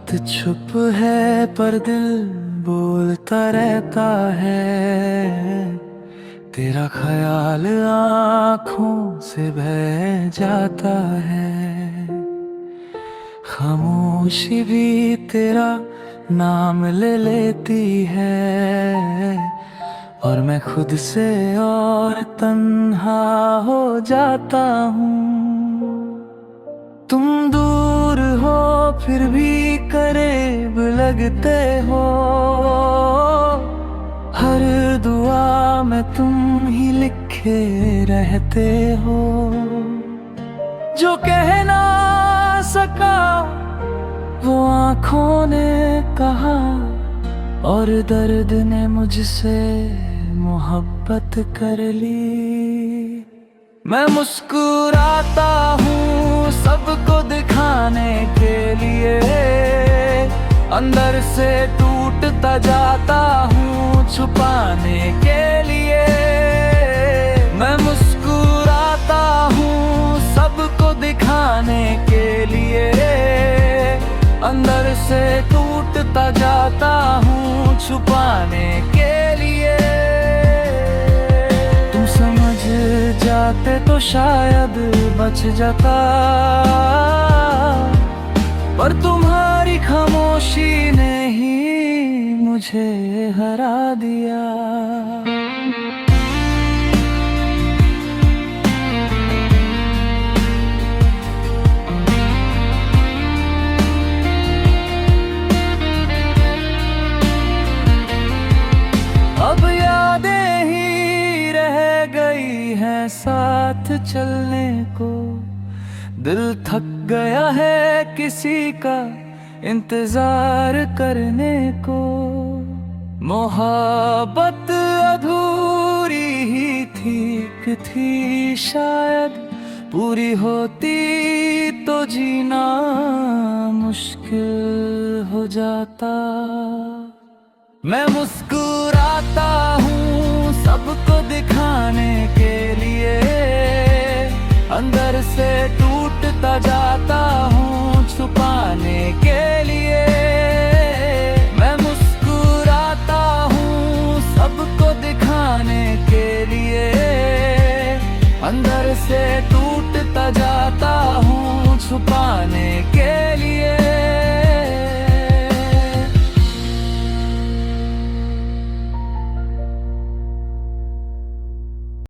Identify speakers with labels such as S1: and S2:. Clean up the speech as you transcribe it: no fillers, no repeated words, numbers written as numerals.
S1: बात छुप है पर दिल बोलता रहता है। तेरा ख्याल आँखों से बह जाता है। खामोशी भी तेरा नाम ले लेती है। और मैं खुद से और तन्हा हो जाता हूँ। तुम दूर हो फिर भी करीब लगते हो। हर दुआ में तुम ही लिखे रहते हो। जो कह ना सका वो आँखों ने कहा, और दर्द ने मुझसे मोहब्बत कर ली। मैं मुस्कुराता हूँ सबको दिखाने के लिए, अंदर से टूटता जाता हूँ छुपाने के लिए। मैं मुस्कुराता हूँ सबको दिखाने के लिए, अंदर से टूटता जाता हूँ छुपाने के लिए। तुम समझ जाते तो शायद बच जाता, पर तुम्हारी खामोशी ने ही मुझे हरा दिया। अब यादें ही रह गई हैं साथ चलने को। दिल थक गया है किसी का इंतजार करने को। मोहब्बत अधूरी ही थी शायद, पूरी होती तो जीना मुश्किल हो जाता। मैं मुस्कुराता हूँ सबको दिखाने के लिए, अंदर से टूटता जाता हूँ छुपाने के